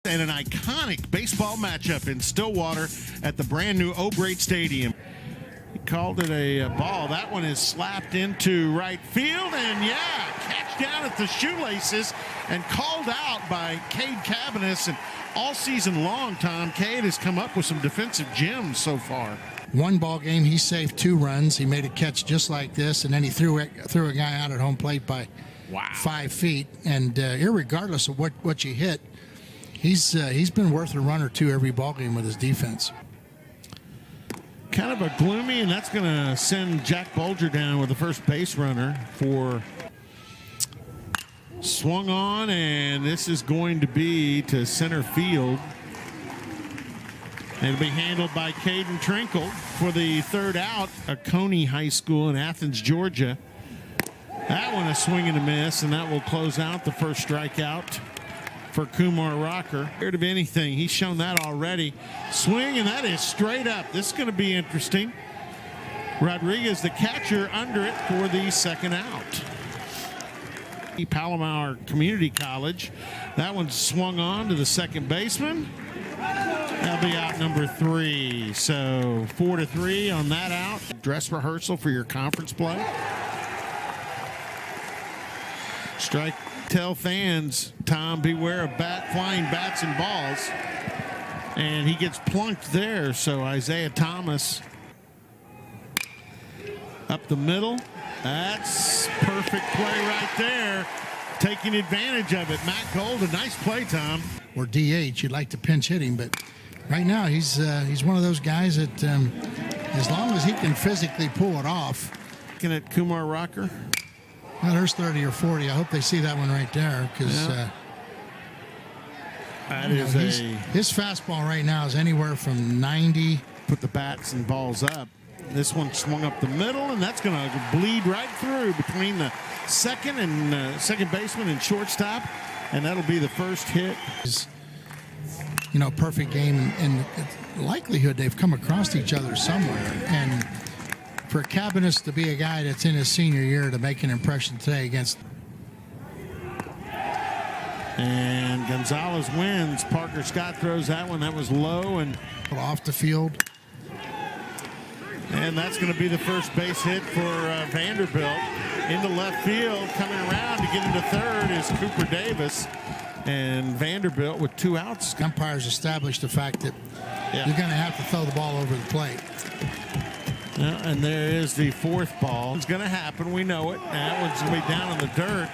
And an iconic baseball matchup in Stillwater at the brand new O'Brate Stadium. He called it a ball. That one is slapped into right field, and yeah, catch down at the shoelaces and called out by Cade Cabanis. And all season long, Tom, Cade has come up with some defensive gems so far. One ball game, he saved 2 runs. He made a catch just like this, and then he threw a guy out at home plate by 5 feet. And irregardless of what you hit, he's been worth a run or two every ball game with his defense. Kind of a gloomy, and that's going to send Jack Bulger down with the first base runner for swung on, and this is going to be to center field. It'll be handled by Caden Trinkle for the third out at Coney High School in Athens, Georgia. That one a swing and a miss, and that will close out the first strikeout for Kumar Rocker. Scared of anything. He's shown that already. Swing, and that is straight up. This is going to be interesting. Rodriguez, the catcher, under it for the second out. Palomar Community College. That one swung on to the second baseman. That'll be out number 3. So 4-3 on that out. Dress rehearsal for your conference play. Strike. Tell fans, Tom, beware of flying bats and balls. And he gets plunked there. So Isaiah Thomas up the middle. That's perfect play right there. Taking advantage of it. Matt Gold, a nice play, Tom. Or DH, you'd like to pinch hit him, but right now he's one of those guys that as long as he can physically pull it off. Looking at Kumar Rocker. Well, there's 30 or 40. I hope they see that one right there, because his fastball right now is anywhere from 90. Put the bats and balls up. This one swung up the middle, and that's going to bleed right through between the second baseman and shortstop, and that'll be the first hit. Perfect game, and likelihood they've come across each other somewhere. And for Cabanis to be a guy that's in his senior year to make an impression today against. And Gonzalez wins. Parker Scott throws that one. That was low and off the field. And that's going to be the first base hit for Vanderbilt. Into left field, coming around to get into third is Cooper Davis. And Vanderbilt with 2 outs. Umpires established the fact that you're going to have to throw the ball over the plate. Yeah, and there is the 4th ball. It's going to happen. We know it. That one's going to be down in the dirt.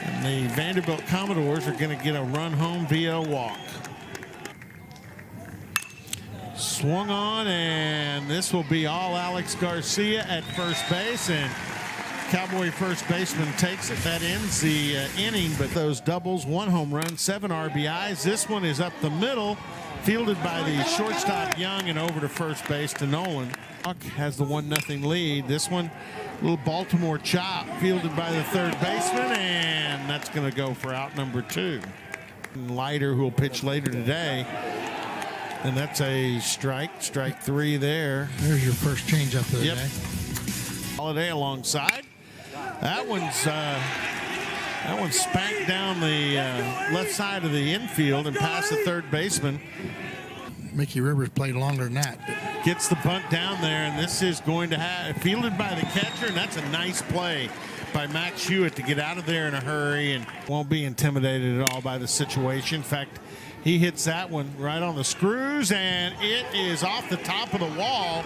And the Vanderbilt Commodores are going to get a run home via walk. Swung on, and this will be all Alex Garcia at first base, and Cowboy first baseman takes it. That ends the inning, but those doubles, 1 home run, 7 RBIs. This one is up the middle, fielded by the shortstop Young, and over to first base to Nolan. Buck has the 1-0 lead. This one, little Baltimore chop, fielded by the third baseman, and that's going to go for out number 2. Leiter, who will pitch later today. And that's a strike 3 there. There's your first changeup of the day. Holiday alongside. That one's spanked down the left side of the infield and past the third baseman. Mickey Rivers played longer than that. Gets the bunt down there, and this is going to have fielded by the catcher, and that's a nice play by Max Hewitt to get out of there in a hurry and won't be intimidated at all by the situation. In fact, he hits that one right on the screws, and it is off the top of the wall.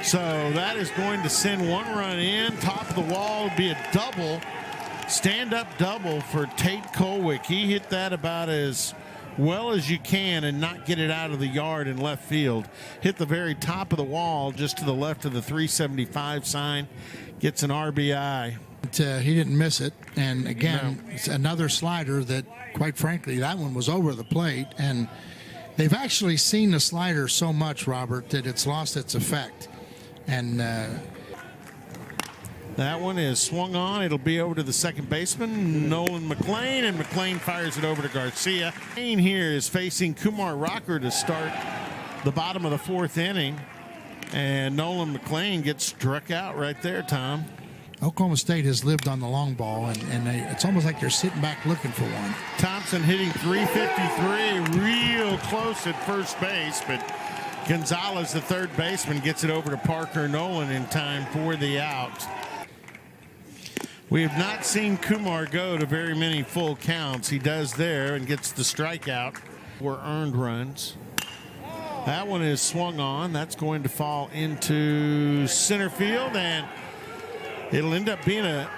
So that is going to send 1 run in. Top of the wall would be a double, stand-up double for Tate Colwick. He hit that about as well as you can and not get it out of the yard in left field. Hit the very top of the wall, just to the left of the 375 sign. Gets an RBI. He didn't miss it, and again, it's another slider that, quite frankly, that one was over the plate, and they've actually seen the slider so much, Robert, that it's lost its effect. And that one is swung on. It'll be over to the second baseman, Nolan McLean, and McLean fires it over to Garcia. McLean here is facing Kumar Rocker to start the bottom of the 4th inning, and Nolan McLean gets struck out right there, Tom. Oklahoma State has lived on the long ball, and it's almost like they're sitting back looking for one. Thompson hitting .353, real close at first base, but Gonzalez, the third baseman, gets it over to Parker Nolan in time for the out. We have not seen Kumar go to very many full counts. He does there and gets the strikeout for earned runs. That one is swung on. That's going to fall into center field, and it'll end up being a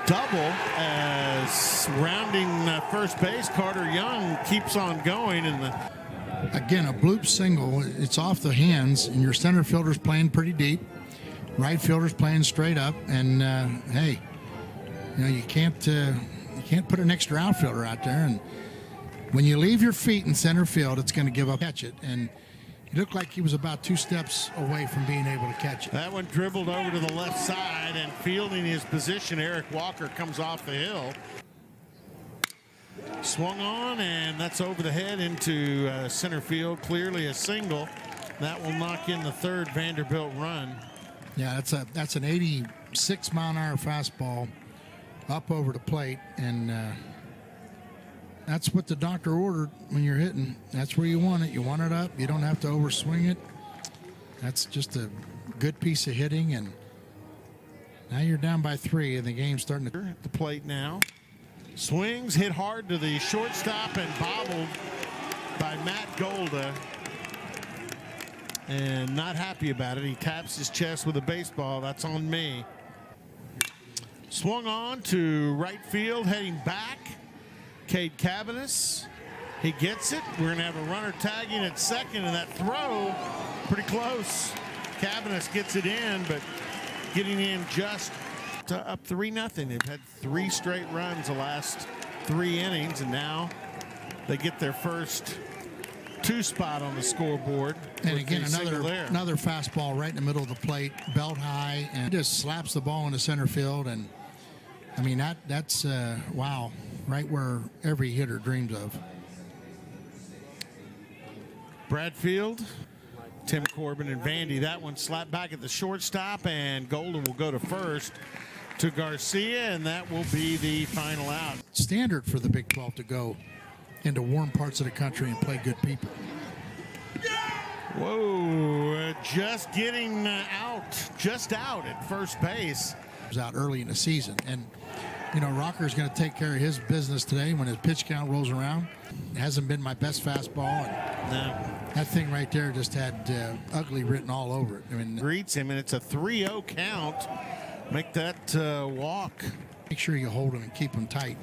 double as rounding first base, Carter Young keeps on going. And again, a bloop single. It's off the hands, and your center fielder's playing pretty deep. Right fielder's playing straight up, and hey, you can't put an extra outfielder out there. And when you leave your feet in center field, it's going to give up. Catch it, and it looked like he was about 2 steps away from being able to catch it. That one dribbled over to the left side, and fielding his position, Eric Walker comes off the hill. Swung on, and that's over the head into center field. Clearly a single. That will knock in the third Vanderbilt run. Yeah, that's an 86-mile-an-hour fastball up over the plate, and that's what the doctor ordered when you're hitting. That's where you want it. You want it up. You don't have to overswing it. That's just a good piece of hitting, and now you're down by 3, and the game's starting to... At the plate now. Swings, hit hard to the shortstop, and bobbled by Matt Golda. And not happy about it. He taps his chest with a baseball. That's on me. Swung on to right field, heading back. Cade Cabanis, he gets it. We're going to have a runner tagging at second, and that throw pretty close. Cabanis gets it in, but getting in just to up 3-0. They've had 3 straight runs the last 3 innings, and now they get their first 2 spot on the scoreboard. And again, another fastball right in the middle of the plate, belt high, and just slaps the ball into center field. And I mean, that's wow, right where every hitter dreams of. Bradfield, Tim Corbin, and Vandy. That one slapped back at the shortstop, and Golden will go to first to Garcia, and that will be the final out. Standard for the Big 12 to go into warm parts of the country and play good people. Whoa, just getting just out at first base. Was out early in the season, and Rocker's going to take care of his business today when his pitch count rolls around. It hasn't been my best fastball, and that thing right there just had ugly written all over it. I mean, greets him, and it's a 3-0 count. Make that walk. Make sure you hold him and keep him tight.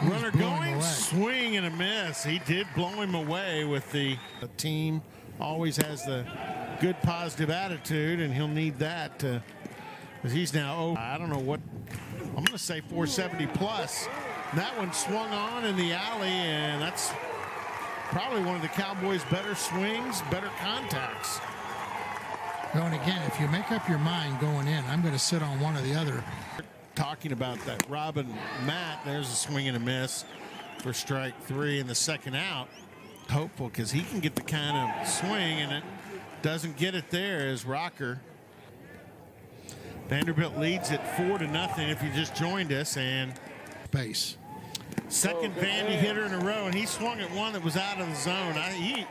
Runner going, swing and a miss. He did blow him away with the team. Always has the good positive attitude, and he'll need that because he's now, I don't know what, I'm going to say 470 plus. That one swung on in the alley, and that's probably one of the Cowboys' better swings, better contacts. Well, and again, if you make up your mind going in, I'm going to sit on one or the other. Talking about that Robin Matt, there's a swing and a miss for strike 3 in the second out. Hopeful because he can get the kind of swing, and it doesn't get it there as Rocker. Vanderbilt leads it 4-0 if you just joined us, and base. Second Vandy hitter in a row, and he swung at one that was out of the zone.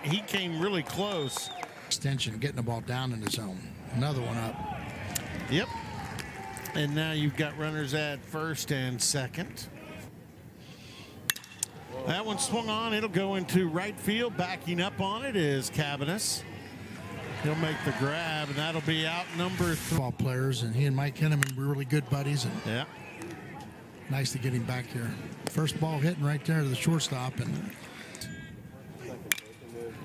He came really close. Extension, getting the ball down in the zone. Another one up. Yep. And now you've got runners at first and second. That one swung on. It'll go into right field. Backing up on it is Cabanis. He'll make the grab, and that'll be out number 3. Ball players, and he and Mike Henneman were really good buddies. And yeah. Nice to get him back here. First ball hitting right there to the shortstop, and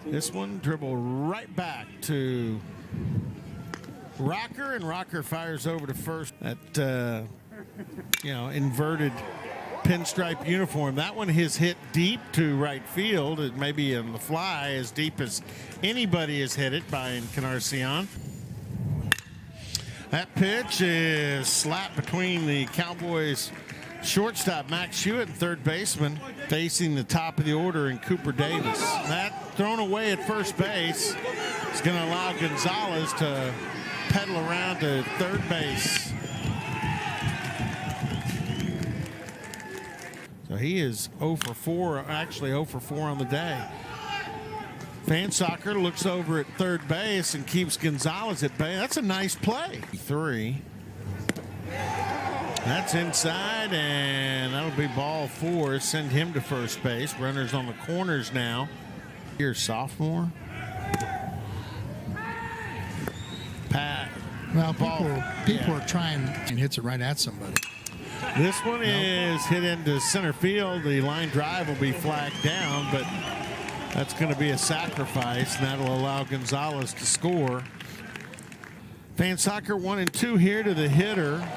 this one dribble right back to Rocker, and Rocker fires over to first. That inverted pinstripe uniform. That one is hit deep to right field. It may be on the fly as deep as anybody has hit it by Encarnacion. That pitch is slapped between the Cowboys shortstop Max Hewitt and third baseman facing the top of the order in Cooper Davis. That thrown away at first base is going to allow Gonzalez to pedal around to third base. he is 0 for 4, actually 0 for 4 on the day. Vanderbilt looks over at third base and keeps Gonzalez at bay. That's a nice play. 3. That's inside, and that'll be ball 4. Send him to first base. Runners on the corners now. Here's sophomore. Pat. Well, people are trying and hits it right at somebody. This one is hit into center field. The line drive will be flagged down, but that's going to be a sacrifice, and that'll allow Gonzalez to score. Vanderbilt 1-2 here to the hitter.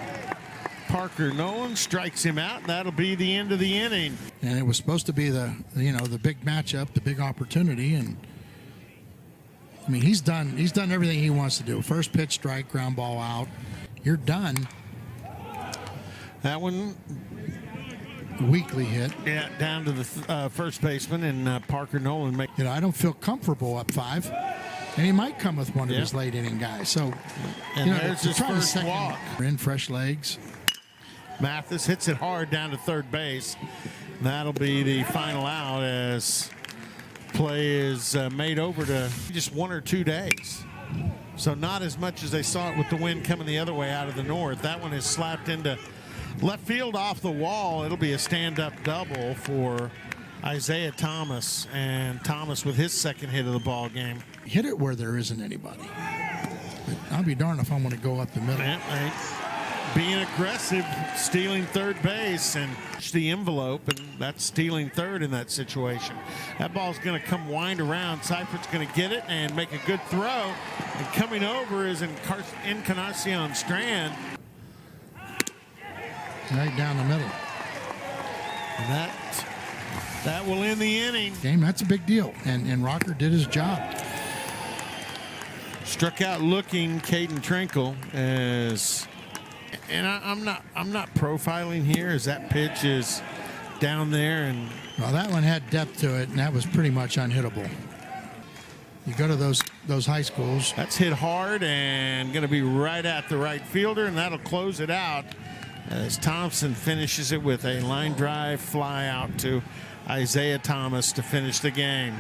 Parker Nolan strikes him out, and that'll be the end of the inning. And it was supposed to be the big matchup, the big opportunity, and I mean he's done everything he wants to do. First pitch, strike, ground ball out. You're done. That one weakly hit. Yeah, down to the first baseman, and Parker Nolan I don't feel comfortable up 5. And he might come with one of his late inning guys. So, and there's his first walk. In fresh legs. Mathis hits it hard down to third base. That'll be the final out as play is made over to just 1 or 2 days. So not as much as they saw it with the wind coming the other way out of the north. That one is slapped into left field off the wall. It'll be a stand-up double for Isaiah Thomas, and Thomas with his second hit of the ball game. Hit it where there isn't anybody. But I'll be darned if I want to go up the middle. Being aggressive, stealing third base, and the envelope, and that's stealing third in that situation. That ball's going to come wind around. Seifert's going to get it and make a good throw. And coming over is Encarnacion Strand. Right down the middle. And that will end the inning. That's a big deal. And Rocker did his job. Struck out looking Caden Trinkle as, and I'm not profiling here as that pitch is down there, and well, that one had depth to it, and that was pretty much unhittable. You go to those high schools. That's hit hard and going to be right at the right fielder, and that'll close it out as Thompson finishes it with a line drive fly out to Isaiah Thomas to finish the game.